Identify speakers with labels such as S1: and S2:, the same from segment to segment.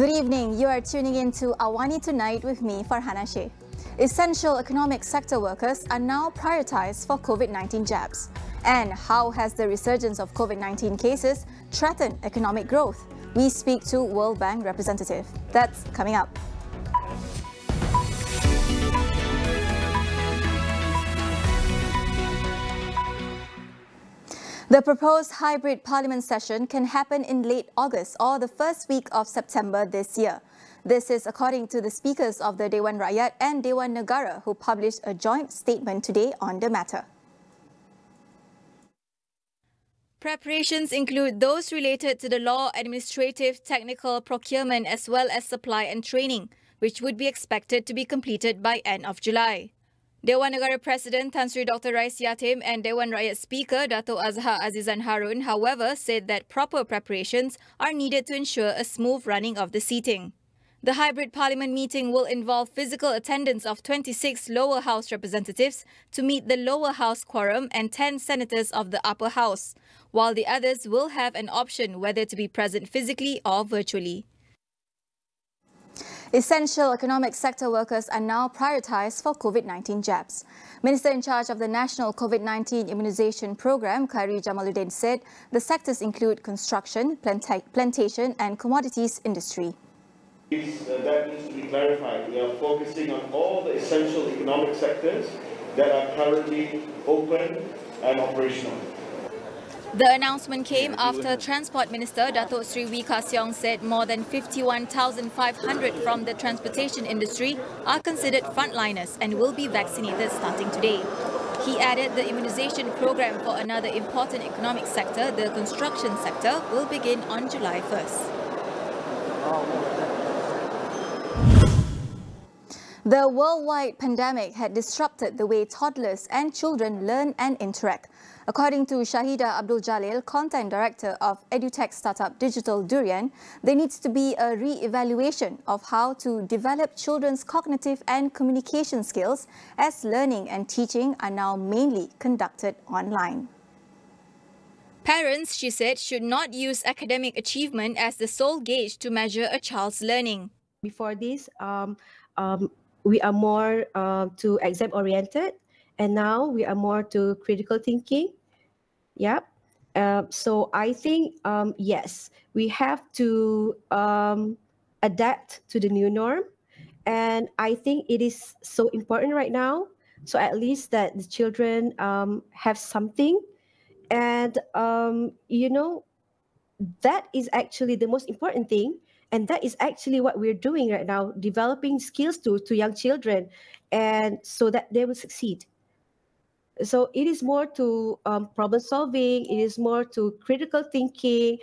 S1: Good evening. You are tuning in to AWANI Tonight with me, Farhana Sheikh. Essential economic sector workers are now prioritised for COVID-19 jabs. And how has the resurgence of COVID-19 cases threatened economic growth? We speak to World Bank representative. That's coming up. The proposed hybrid parliament session can happen in late August or the first week of September this year. This is according to the speakers of the Dewan Rakyat and Dewan Negara, who published a joint statement today on the matter. Preparations include those related to the law, administrative, technical, procurement as well as supply and training, which would be expected to be completed by end of July. Dewan Negara President Tan Sri Dr. Rais Yatim and Dewan Rakyat Speaker Dato' Azhar Azizan Harun, however, said that proper preparations are needed to ensure a smooth running of the seating. The hybrid parliament meeting will involve physical attendance of 26 lower house representatives to meet the lower house quorum and 10 senators of the upper house, while the others will have an option whether to be present physically or virtually. Essential economic sector workers are now prioritised for COVID-19 jabs. Minister in charge of the National COVID-19 Immunisation Programme, Khairi Jamaluddin, said the sectors include construction, plantation and commodities industry.
S2: That needs to be clarified. We are focusing on all the essential economic sectors that are currently open and operational.
S1: The announcement came after Transport Minister Datuk Sri Wee Ka Siong said more than 51,500 from the transportation industry are considered frontliners and will be vaccinated starting today. He added the immunisation program for another important economic sector, the construction sector, will begin on July 1st. The worldwide pandemic had disrupted the way toddlers and children learn and interact. According to Shahida Abdul Jalil, Content Director of edutech startup Digital Durian, there needs to be a re-evaluation of how to develop children's cognitive and communication skills, as learning and teaching are now mainly conducted online. Parents, she said, should not use academic achievement as the sole gauge to measure a child's learning.
S3: Before this, we are more to exam-oriented, and now we are more to critical thinking. Yep. So I think, yes, we have to adapt to the new norm. And I think it is so important right now. So at least that the children have something. And, that is actually the most important thing. And that is actually what we're doing right now, developing skills to young children, and so that they will succeed. So it is more to problem solving, it is more to critical thinking.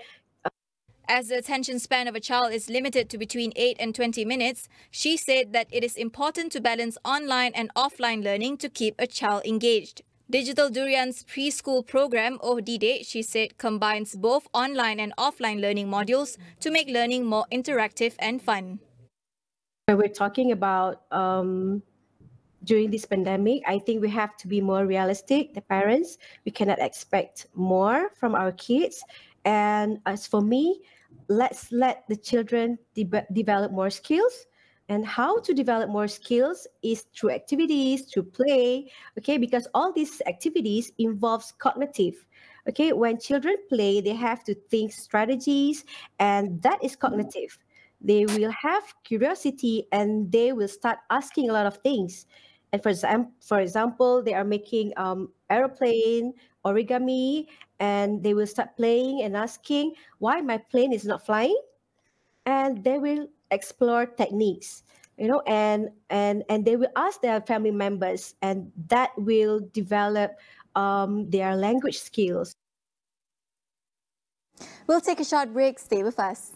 S1: As the attention span of a child is limited to between 8 and 20 minutes, she said that it is important to balance online and offline learning to keep a child engaged. Digital Durian's preschool program, OHDIDE, she said, combines both online and offline learning modules to make learning more interactive and fun.
S3: When we're talking about during this pandemic, I think we have to be more realistic, the parents. We cannot expect more from our kids. And as for me, let's let the children develop more skills. And how to develop more skills is through activities, through play, okay? Because all these activities involves cognitive, okay? When children play, they have to think strategies, and that is cognitive. They will have curiosity and they will start asking a lot of things. And for example, they are making aeroplane, origami, and they will start playing and asking why my plane is not flying. And they will explore techniques, and they will ask their family members, and that will develop their language skills.
S1: We'll take a short break. Stay with us.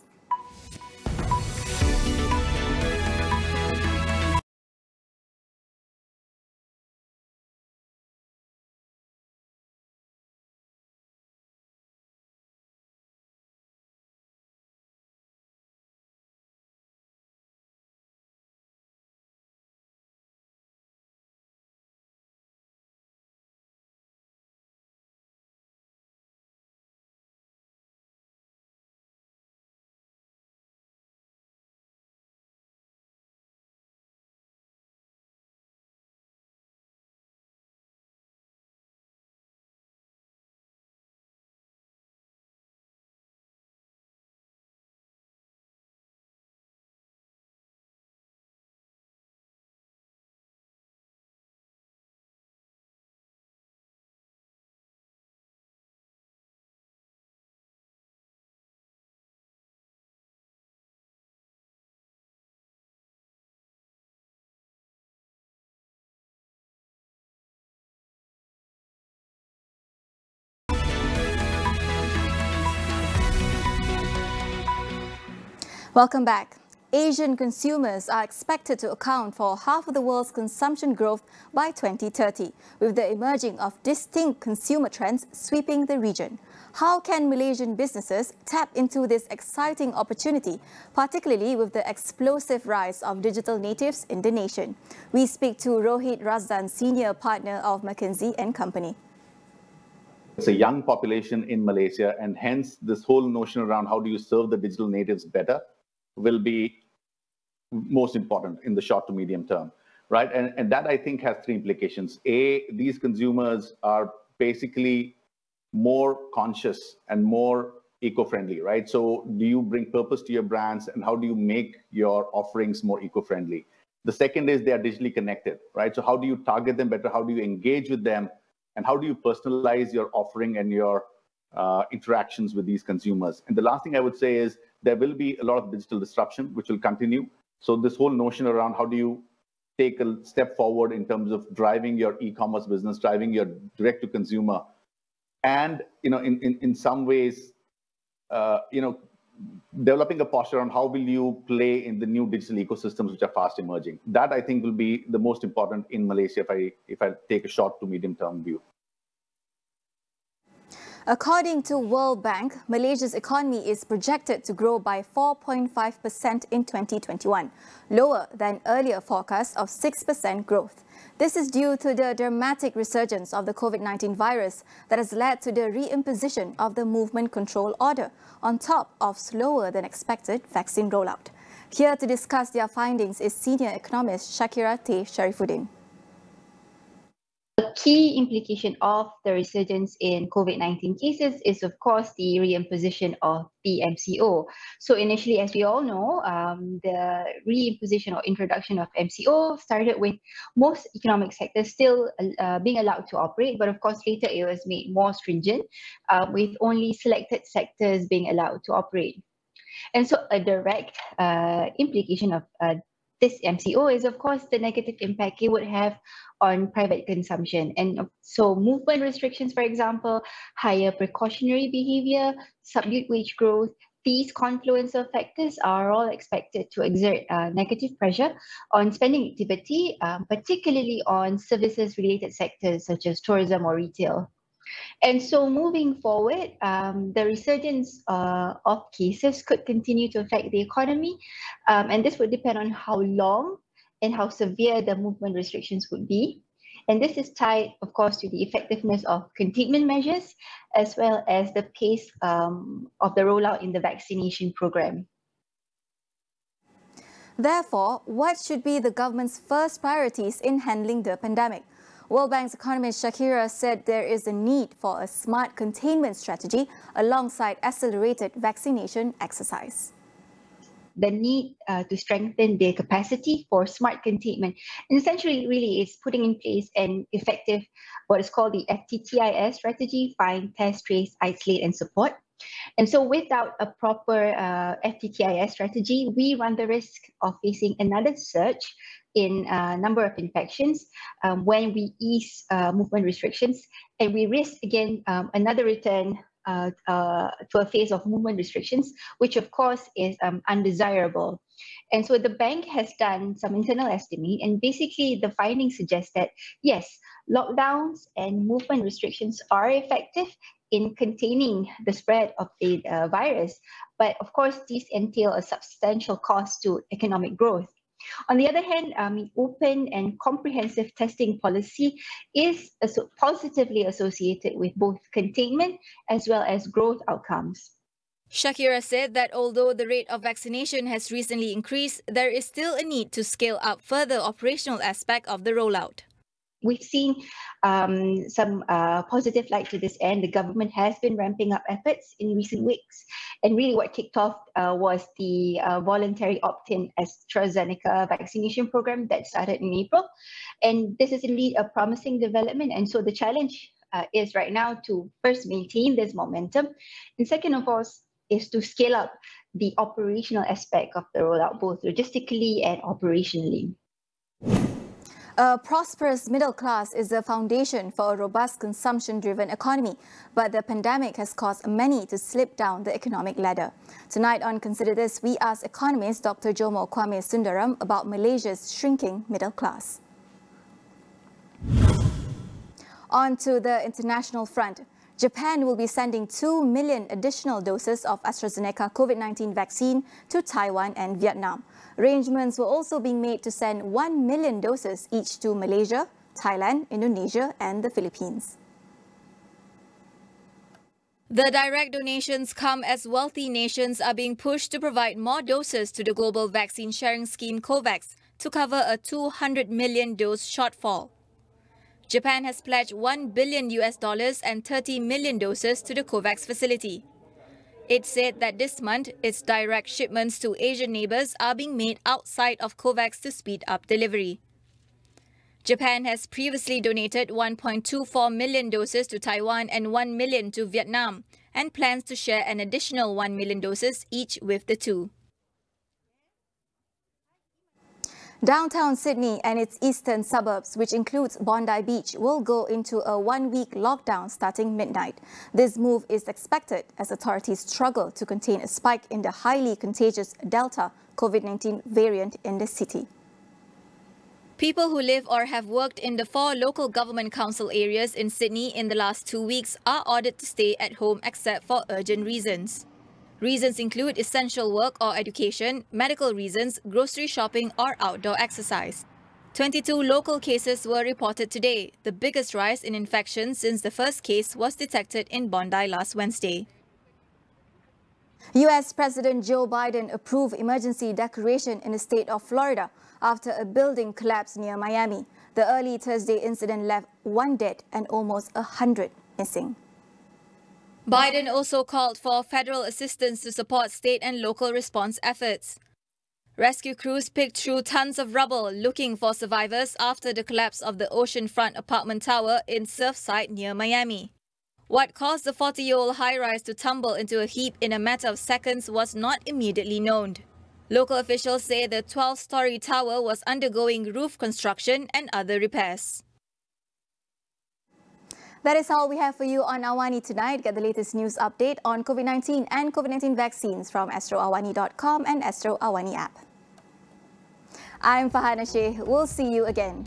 S1: Welcome back. Asian consumers are expected to account for half of the world's consumption growth by 2030, with the emerging of distinct consumer trends sweeping the region. How can Malaysian businesses tap into this exciting opportunity, particularly with the explosive rise of digital natives in the nation? We speak to Rohit Razdan, Senior Partner of McKinsey & Company.
S4: It's a young population in Malaysia, and hence this whole notion around how do you serve the digital natives better will be most important in the short to medium term, right? And that, I think, has three implications. A, these consumers are basically more conscious and more eco-friendly, right? So do you bring purpose to your brands, and how do you make your offerings more eco-friendly? The second is they are digitally connected, right? So how do you target them better? How do you engage with them? And how do you personalize your offering and your interactions with these consumers? And the last thing I would say is there will be a lot of digital disruption, which will continue. So this whole notion around how do you take a step forward in terms of driving your e-commerce business, driving your direct-to-consumer, and in some ways, developing a posture on how will you play in the new digital ecosystems which are fast emerging. That, I think, will be the most important in Malaysia if I take a short to medium term view.
S1: According to World Bank, Malaysia's economy is projected to grow by 4.5% in 2021, lower than earlier forecasts of 6% growth. This is due to the dramatic resurgence of the COVID-19 virus that has led to the reimposition of the movement control order, on top of slower than expected vaccine rollout. Here to discuss their findings is senior economist Shakira T. Sharifuddin.
S5: A key implication of the resurgence in COVID-19 cases is, of course, the reimposition of the MCO. So initially, as we all know, the reimposition or introduction of MCO started with most economic sectors still being allowed to operate, but of course later it was made more stringent, with only selected sectors being allowed to operate. And so a direct implication of this MCO is, of course, the negative impact it would have on private consumption. And so movement restrictions, for example, higher precautionary behavior, subdued wage growth, these confluence of factors are all expected to exert negative pressure on spending activity, particularly on services-related sectors such as tourism or retail. And so moving forward, the resurgence of cases could continue to affect the economy, and this would depend on how long and how severe the movement restrictions would be. And this is tied, of course, to the effectiveness of containment measures, as well as the pace of the rollout in the vaccination program.
S1: Therefore, what should be the government's first priorities in handling the pandemic? World Bank's economist Shakira said there is a need for a smart containment strategy alongside accelerated vaccination exercise.
S5: The need to strengthen their capacity for smart containment, and essentially really is putting in place an effective, what is called the FTTIS strategy: find, test, trace, isolate, and support. And so without a proper FTTIS strategy, we run the risk of facing another surge in number of infections when we ease movement restrictions, and we risk again another return to a phase of movement restrictions, which of course is undesirable. And so the bank has done some internal estimate, and basically the findings suggest that yes, lockdowns and movement restrictions are effective in containing the spread of the virus, but of course these entail a substantial cost to economic growth. On the other hand, open and comprehensive testing policy is positively associated with both containment as well as growth outcomes.
S1: Shakira said that although the rate of vaccination has recently increased, there is still a need to scale up further operational aspect of the rollout.
S5: We've seen some positive light to this end. The government has been ramping up efforts in recent weeks. And really what kicked off was the voluntary opt-in AstraZeneca vaccination program that started in April. And this is indeed a promising development. And so the challenge is right now to first maintain this momentum. And second, of course, is to scale up the operational aspect of the rollout, both logistically and operationally.
S1: A prosperous middle class is the foundation for a robust consumption-driven economy, but the pandemic has caused many to slip down the economic ladder. Tonight on Consider This, we ask economist Dr. Jomo Kwame Sundaram about Malaysia's shrinking middle class. On to the international front. Japan will be sending 2 million additional doses of AstraZeneca COVID-19 vaccine to Taiwan and Vietnam. Arrangements were also being made to send 1 million doses each to Malaysia, Thailand, Indonesia and the Philippines. The direct donations come as wealthy nations are being pushed to provide more doses to the global vaccine sharing scheme COVAX to cover a 200 million dose shortfall. Japan has pledged $1 billion and 30 million doses to the COVAX facility. It said that this month, its direct shipments to Asian neighbours are being made outside of COVAX to speed up delivery. Japan has previously donated 1.24 million doses to Taiwan and 1 million to Vietnam, and plans to share an additional 1 million doses each with the two. Downtown Sydney and its eastern suburbs, which includes Bondi Beach, will go into a one-week lockdown starting midnight. This move is expected as authorities struggle to contain a spike in the highly contagious Delta COVID-19 variant in the city. People who live or have worked in the 4 local government council areas in Sydney in the last 2 weeks are ordered to stay at home except for urgent reasons. Reasons include essential work or education, medical reasons, grocery shopping or outdoor exercise. 22 local cases were reported today, the biggest rise in infections since the first case was detected in Bondi last Wednesday. US President Joe Biden approved emergency declaration in the state of Florida after a building collapsed near Miami. The early Thursday incident left 1 dead and almost 100 missing. Biden also called for federal assistance to support state and local response efforts. Rescue crews picked through tons of rubble looking for survivors after the collapse of the oceanfront apartment tower in Surfside near Miami. What caused the 40-year-old high-rise to tumble into a heap in a matter of seconds was not immediately known. Local officials say the 12-story tower was undergoing roof construction and other repairs. That is all we have for you on AWANI tonight. Get the latest news update on COVID-19 and COVID-19 vaccines from astroawani.com and Astro AWANI app. I'm Fahana Sheikh. We'll see you again.